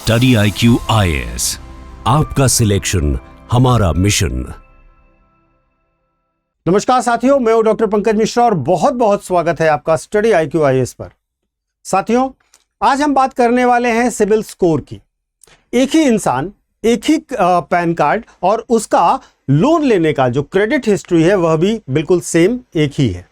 Study IQ IAS, आपका selection हमारा mission. नमस्कार साथियों, मैं हूं डॉक्टर पंकज मिश्रा और बहुत बहुत स्वागत है आपका स्टडी IQ IAS पर। साथियों, आज हम बात करने वाले हैं सिबिल स्कोर की। एक ही इंसान, एक ही पैन कार्ड और उसका लोन लेने का जो क्रेडिट हिस्ट्री है वह भी बिल्कुल सेम एक ही है।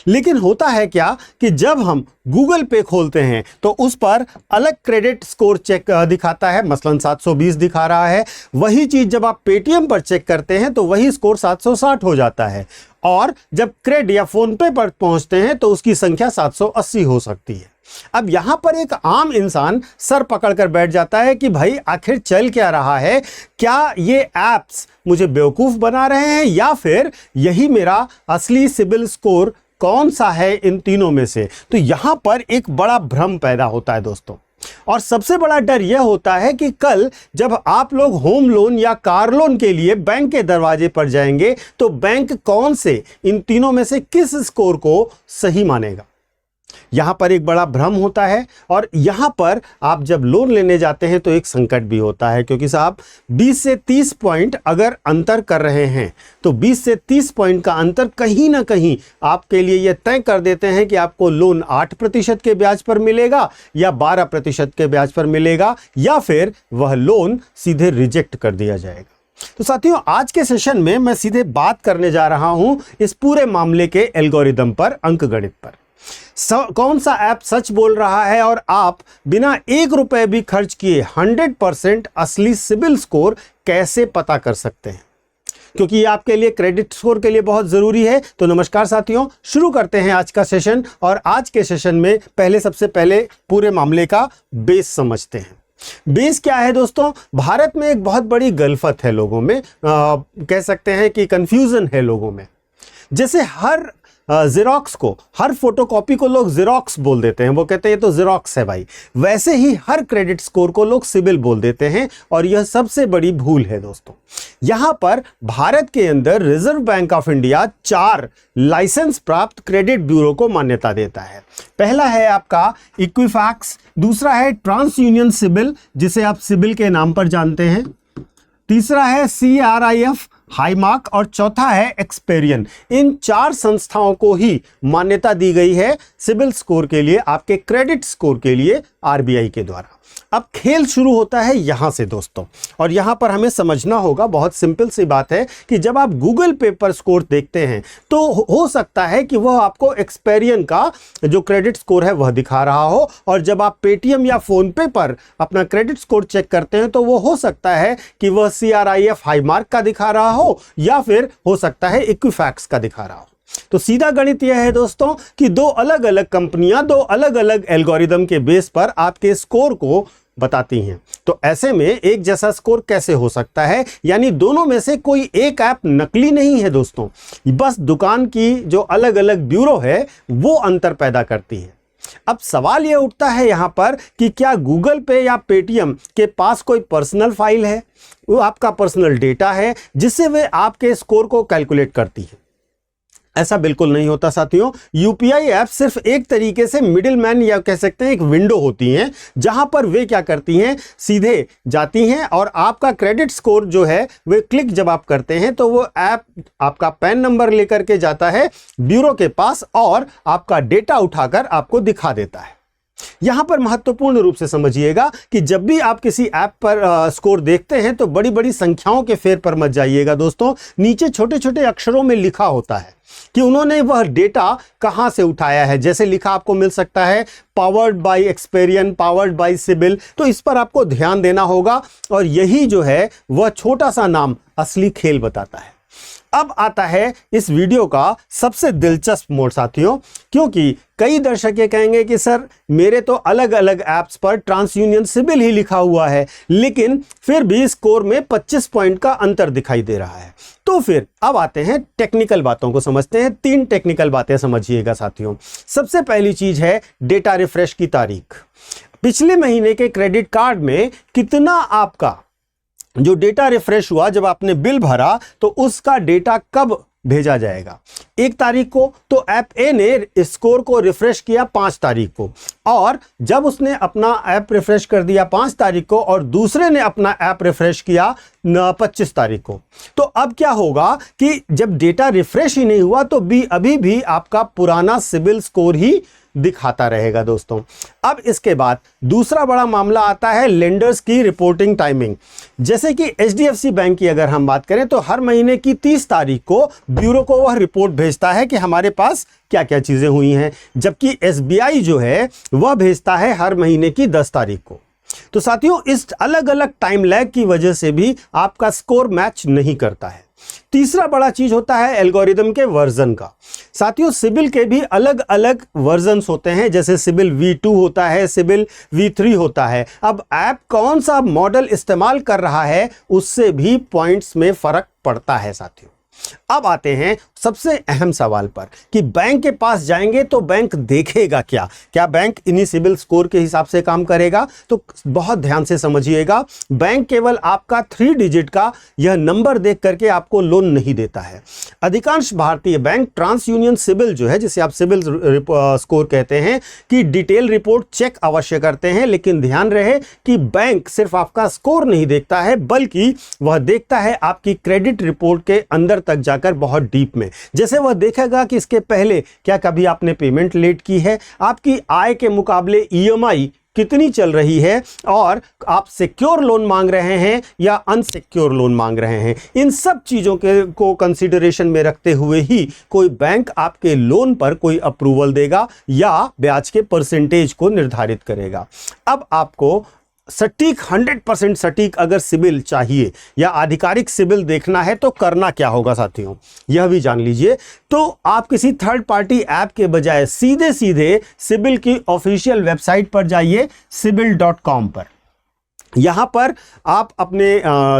लेकिन होता है क्या कि जब हम गूगल पे खोलते हैं तो उस पर अलग क्रेडिट स्कोर चेक दिखाता है, मसलन 720 दिखा रहा है। वही चीज जब आप पेटीएम पर चेक करते हैं तो वही स्कोर 760 हो जाता है, और जब क्रेड या फोन पे पर पहुंचते हैं तो उसकी संख्या 780 हो सकती है। अब यहां पर एक आम इंसान सर पकड़कर बैठ जाता है कि भाई आखिर चल क्या रहा है, क्या ये एप्स मुझे बेवकूफ बना रहे हैं या फिर यही मेरा असली सिबिल स्कोर कौन सा है इन तीनों में से। तो यहां पर एक बड़ा भ्रम पैदा होता है दोस्तों, और सबसे बड़ा डर यह होता है कि कल जब आप लोग होम लोन या कार लोन के लिए बैंक के दरवाजे पर जाएंगे तो बैंक कौन से इन तीनों में से किस स्कोर को सही मानेगा। यहां पर एक बड़ा भ्रम होता है, और यहां पर आप जब लोन लेने जाते हैं तो एक संकट भी होता है, क्योंकि साहब 20 से 30 पॉइंट अगर अंतर कर रहे हैं तो 20 से 30 पॉइंट का अंतर कहीं ना कहीं आपके लिए यह तय कर देते हैं कि आपको लोन 8% के ब्याज पर मिलेगा या 12% के ब्याज पर मिलेगा, या फिर वह लोन सीधे रिजेक्ट कर दिया जाएगा। तो साथियों, आज के सेशन में मैं सीधे बात करने जा रहा हूं इस पूरे मामले के एल्गोरिदम पर, अंकगणित पर। कौन सा ऐप सच बोल रहा है और आप बिना ₹1 भी खर्च किए 100% असली सिबिल स्कोर कैसे पता कर सकते हैं, क्योंकि ये आपके लिए क्रेडिट स्कोर के लिए बहुत जरूरी है। तो नमस्कार साथियों, शुरू करते हैं आज का सेशन। और आज के सेशन में सबसे पहले पूरे मामले का बेस समझते हैं। बेस क्या है दोस्तों? भारत में एक बहुत बड़ी गलफत है लोगों में, कह सकते हैं कि कंफ्यूजन है लोगों में। जैसे हर ज़ेरॉक्स को, हर फोटोकॉपी को लोग ज़ेरॉक्स बोल देते हैं, वो कहते हैं ये तो ज़ेरॉक्स है भाई। वैसे ही हर क्रेडिट स्कोर को लोग सिबिल बोल देते हैं, और यह सबसे बड़ी भूल है दोस्तों। यहां पर भारत के अंदर Reserve Bank of India 4 licence प्राप्त क्रेडिट ब्यूरो को मान्यता देता है। पहला है आपका इक्विफैक्स, दूसरा है ट्रांस यूनियन सिबिल जिसे आप सिबिल के नाम पर जानते हैं, तीसरा है CRIF हाईमार्क, और चौथा है एक्सपेरियन। इन 4 संस्थाओं को ही मान्यता दी गई है सिबिल स्कोर के लिए, आपके क्रेडिट स्कोर के लिए RBI के द्वारा। अब खेल शुरू होता है यहां से दोस्तों, और यहां पर हमें समझना होगा, बहुत सिंपल सी बात है कि जब आप गूगल पे पर स्कोर देखते हैं तो हो सकता है कि वह आपको एक्सपेरियन का जो क्रेडिट स्कोर है वह दिखा रहा हो, और जब आप पेटीएम या फोन पे पर अपना क्रेडिट स्कोर चेक करते हैं तो वो हो सकता है कि वह CRIF हाईमार्क का दिखा रहा हो, या फिर हो सकता है इक्विफैक्स का दिखा रहा हो। तो सीधा गणित यह है दोस्तों कि 2 अलग अलग कंपनियां 2 अलग अलग एल्गोरिदम के बेस पर आपके स्कोर को बताती हैं। तो ऐसे में एक जैसा स्कोर कैसे हो सकता है? यानी दोनों में से कोई एक ऐप नकली नहीं है दोस्तों, बस दुकान की जो अलग अलग ब्यूरो है वो अंतर पैदा करती है। अब सवाल यह उठता है यहां पर कि क्या गूगल पे या पेटीएम के पास कोई पर्सनल फाइल है, वो आपका पर्सनल डेटा है जिससे वे आपके स्कोर को कैलकुलेट करती है? ऐसा बिल्कुल नहीं होता साथियों। यूपीआई ऐप सिर्फ एक तरीके से मिडिलमैन या कह सकते हैं एक विंडो होती हैं, जहां पर वे क्या करती हैं, सीधे जाती हैं और आपका क्रेडिट स्कोर जो है वे क्लिक जब आप करते हैं तो वो ऐप आपका पैन नंबर लेकर के जाता है ब्यूरो के पास और आपका डेटा उठाकर आपको दिखा देता है। यहां पर महत्वपूर्ण रूप से समझिएगा कि जब भी आप किसी ऐप पर स्कोर देखते हैं तो बड़ी बड़ी संख्याओं के फेर पर मत जाइएगा दोस्तों। नीचे छोटे छोटे अक्षरों में लिखा होता है कि उन्होंने वह डेटा कहां से उठाया है। जैसे लिखा आपको मिल सकता है powered by Experian, powered by CIBIL. तो इस पर आपको ध्यान देना होगा, और यही जो है वह छोटा सा नाम असली खेल बताता है। अब आता है इस वीडियो का सबसे दिलचस्प मोड़ साथियों, क्योंकि कई दर्शक ये कहेंगे कि सर मेरे तो अलग अलग ऐप्स पर ट्रांस यूनियन सिबिल ही लिखा हुआ है, लेकिन फिर भी स्कोर में 25 पॉइंट का अंतर दिखाई दे रहा है। तो फिर अब आते हैं टेक्निकल बातों को समझते हैं। 3 टेक्निकल बातें समझिएगा साथियों। सबसे पहली चीज है डेटा रिफ्रेश की तारीख। पिछले महीने के क्रेडिट कार्ड में कितना आपका जो डेटा रिफ्रेश हुआ, जब आपने बिल भरा तो उसका डेटा कब भेजा जाएगा 1 तारीख को, तो ऐप ए ने स्कोर को रिफ्रेश किया 5 तारीख को, और जब उसने अपना ऐप रिफ्रेश कर दिया 5 तारीख को और दूसरे ने अपना ऐप रिफ्रेश किया 25 तारीख को, तो अब क्या होगा कि जब डेटा रिफ्रेश ही नहीं हुआ तो अभी भी आपका पुराना सिबिल स्कोर ही दिखाता रहेगा दोस्तों। अब इसके बाद दूसरा बड़ा मामला आता है लेंडर्स की रिपोर्टिंग टाइमिंग। जैसे कि एचडीएफसी बैंक की अगर हम बात करें तो हर महीने की 30 तारीख को ब्यूरो को वह रिपोर्ट भेजता है कि हमारे पास क्या क्या चीजें हुई हैं, जबकि एसबीआई जो है वह भेजता है हर महीने की 10 तारीख को। तो साथियों, इस अलग अलग टाइम लैग की वजह से भी आपका स्कोर मैच नहीं करता है। तीसरा बड़ा चीज होता है एल्गोरिदम के वर्जन का। साथियों, सिबिल के भी अलग अलग वर्जन्स होते हैं, जैसे सिबिल V2 होता है, सिबिल V3 होता है। अब ऐप कौन सा मॉडल इस्तेमाल कर रहा है उससे भी पॉइंट्स में फर्क पड़ता है साथियों। अब आते हैं सबसे अहम सवाल पर कि बैंक के पास जाएंगे तो बैंक देखेगा क्या बैंक इन्हीं सिबिल स्कोर के हिसाब से काम करेगा? तो बहुत ध्यान से समझिएगा, बैंक केवल आपका 3 डिजिट का यह नंबर देख करके आपको लोन नहीं देता है। अधिकांश भारतीय बैंक ट्रांस यूनियन सिबिल जो है, जिसे आप सिबिल स्कोर कहते हैं, कि डिटेल रिपोर्ट चेक अवश्य करते हैं, लेकिन ध्यान रहे कि बैंक सिर्फ आपका स्कोर नहीं देखता है, बल्कि वह देखता है आपकी क्रेडिट रिपोर्ट के अंदर तक जाकर बहुत डीप में। जैसे वह देखेगा कि इसके पहले क्या कभी आपने पेमेंट लेट की है, आपकी आय के मुकाबले ईएमआई कितनी चल रही है, और आप सिक्योर लोन मांग रहे हैं या अनसिक्योर लोन मांग रहे हैं। इन सब चीज़ों को कंसीडरेशन में रखते हुए ही कोई बैंक आपके लोन पर कोई अप्रूवल देगा या ब्याज के परसेंटेज को निर्धारित करेगा। अब आपको सटीक 100% सटीक अगर सिबिल चाहिए या आधिकारिक सिबिल देखना है तो करना क्या होगा साथियों, यह भी जान लीजिए। तो आप किसी थर्ड पार्टी ऐप के बजाय सीधे सिबिल की ऑफिशियल वेबसाइट पर जाइए, sibil.com पर। यहाँ पर आप अपने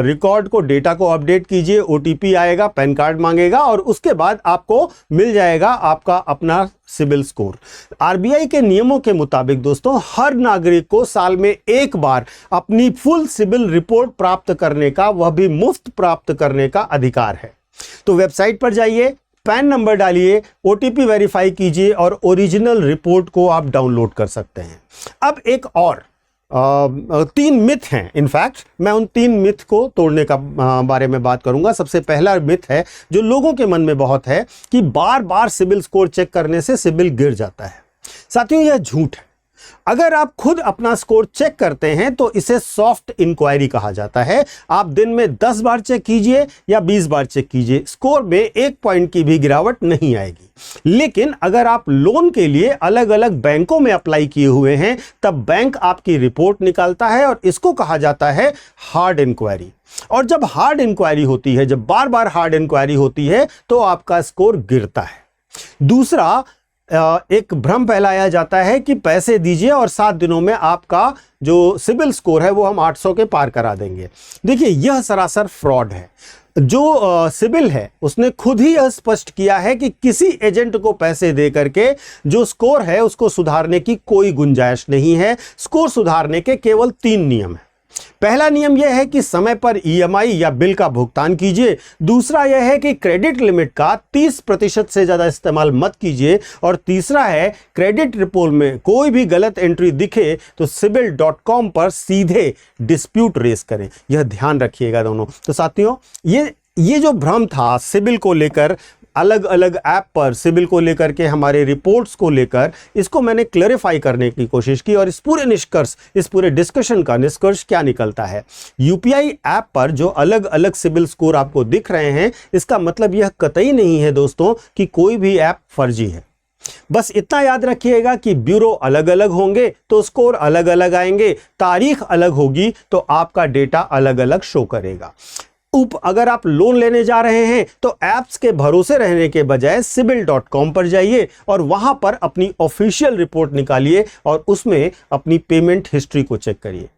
रिकॉर्ड को, डेटा को अपडेट कीजिए, ओटीपी आएगा, पैन कार्ड मांगेगा और उसके बाद आपको मिल जाएगा आपका अपना सिबिल स्कोर। आरबीआई के नियमों के मुताबिक दोस्तों, हर नागरिक को साल में एक बार अपनी फुल सिबिल रिपोर्ट प्राप्त करने का, वह भी मुफ्त प्राप्त करने का अधिकार है। तो वेबसाइट पर जाइए, पैन नंबर डालिए, ओटीपी वेरीफाई कीजिए और ओरिजिनल रिपोर्ट को आप डाउनलोड कर सकते हैं। अब एक और 3 मिथ हैं। इनफैक्ट मैं उन 3 मिथ को तोड़ने का बारे में बात करूंगा। सबसे पहला मिथ है जो लोगों के मन में बहुत है कि बार बार सिबिल स्कोर चेक करने से सिबिल गिर जाता है। साथियों, यह झूठ है। अगर आप खुद अपना स्कोर चेक करते हैं तो इसे सॉफ्ट इंक्वायरी कहा जाता है। आप दिन में 10 बार चेक कीजिए या 20 बार चेक कीजिए, स्कोर में 1 पॉइंट की भी गिरावट नहीं आएगी। लेकिन अगर आप लोन के लिए अलग अलग बैंकों में अप्लाई किए हुए हैं, तब बैंक आपकी रिपोर्ट निकालता है और इसको कहा जाता है हार्ड इंक्वायरी। और जब हार्ड इंक्वायरी होती है, जब बार बार हार्ड इंक्वायरी होती है, तो आपका स्कोर गिरता है। दूसरा, एक भ्रम फैलाया जाता है कि पैसे दीजिए और 7 दिनों में आपका जो सिबिल स्कोर है वो हम 800 के पार करा देंगे। देखिए, यह सरासर फ्रॉड है। जो सिबिल है उसने खुद ही यह स्पष्ट किया है कि किसी एजेंट को पैसे दे करके जो स्कोर है उसको सुधारने की कोई गुंजाइश नहीं है। स्कोर सुधारने के केवल 3 नियम हैं। पहला नियम यह है कि समय पर ईएमआई या बिल का भुगतान कीजिए। दूसरा यह है कि क्रेडिट लिमिट का 30% से ज्यादा इस्तेमाल मत कीजिए। और तीसरा है, क्रेडिट रिपोर्ट में कोई भी गलत एंट्री दिखे तो sibil.com पर सीधे डिस्प्यूट रेस करें। यह ध्यान रखिएगा दोनों। तो साथियों, ये जो भ्रम था सिबिल को लेकर, अलग अलग ऐप पर सिबिल को लेकर के हमारे रिपोर्ट्स को लेकर, इसको मैंने क्लैरिफाई करने की कोशिश की। और इस पूरे डिस्कशन का निष्कर्ष क्या निकलता है? यूपीआई ऐप पर जो अलग अलग सिबिल स्कोर आपको दिख रहे हैं, इसका मतलब यह कतई नहीं है दोस्तों कि कोई भी ऐप फर्जी है। बस इतना याद रखिएगा कि ब्यूरो अलग अलग होंगे तो स्कोर अलग अलग आएंगे, तारीख अलग होगी तो आपका डेटा अलग अलग शो करेगा। अगर आप लोन लेने जा रहे हैं तो ऐप्स के भरोसे रहने के बजाय sibil.com पर जाइए और वहां पर अपनी ऑफिशियल रिपोर्ट निकालिए और उसमें अपनी पेमेंट हिस्ट्री को चेक करिए।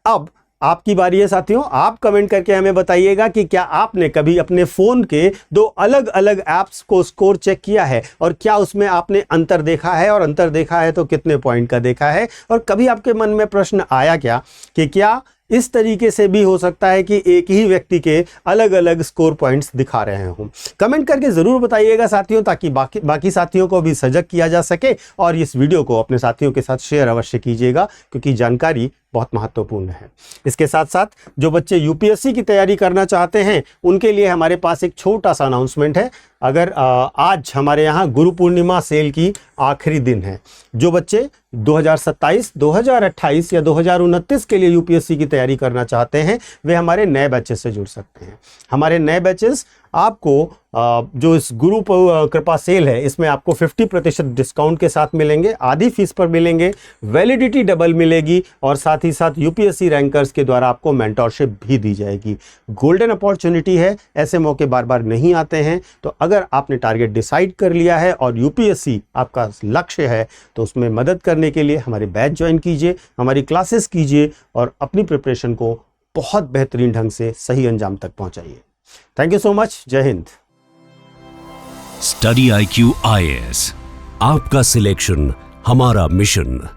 अब आपकी बारी है साथियों। आप कमेंट करके हमें बताइएगा कि क्या आपने कभी अपने फोन के दो अलग अलग ऐप्स को स्कोर चेक किया है और क्या उसमें आपने अंतर देखा है, और अंतर देखा है तो कितने पॉइंट का देखा है। और कभी आपके मन में प्रश्न आया क्या कि क्या इस तरीके से भी हो सकता है कि एक ही व्यक्ति के अलग अलग स्कोर पॉइंट्स दिखा रहे हों। कमेंट करके ज़रूर बताइएगा साथियों, ताकि बाकी साथियों को भी सजग किया जा सके। और इस वीडियो को अपने साथियों के साथ शेयर अवश्य कीजिएगा, क्योंकि जानकारी बहुत महत्वपूर्ण है। इसके साथ साथ जो बच्चे यूपीएससी की तैयारी करना चाहते हैं उनके लिए हमारे पास एक छोटा सा अनाउंसमेंट है। अगर आज हमारे यहाँ गुरु पूर्णिमा सेल की आखिरी दिन है। जो बच्चे 2027, 2028 या 2029 के लिए यूपीएससी की तैयारी करना चाहते हैं वे हमारे नए बैचेस से जुड़ सकते हैं। हमारे नए बैचेस आपको जो इस गुरु कृपा सेल है इसमें आपको 50% डिस्काउंट के साथ मिलेंगे, आधी फीस पर मिलेंगे, वैलिडिटी डबल मिलेगी और साथ ही साथ यूपीएससी रैंकर्स के द्वारा आपको मेंटरशिप भी दी जाएगी। गोल्डन अपॉर्चुनिटी है, ऐसे मौके बार बार नहीं आते हैं। तो अगर आपने टारगेट डिसाइड कर लिया है और यूपीएससी आपका लक्ष्य है तो उसमें मदद करने के लिए हमारे बैच ज्वाइन कीजिए, हमारी क्लासेस कीजिए और अपनी प्रिपरेशन को बहुत बेहतरीन ढंग से सही अंजाम तक पहुंचाइए। Thank you so much. जय हिंद। स्टडी IQ IAS, आपका सिलेक्शन हमारा मिशन।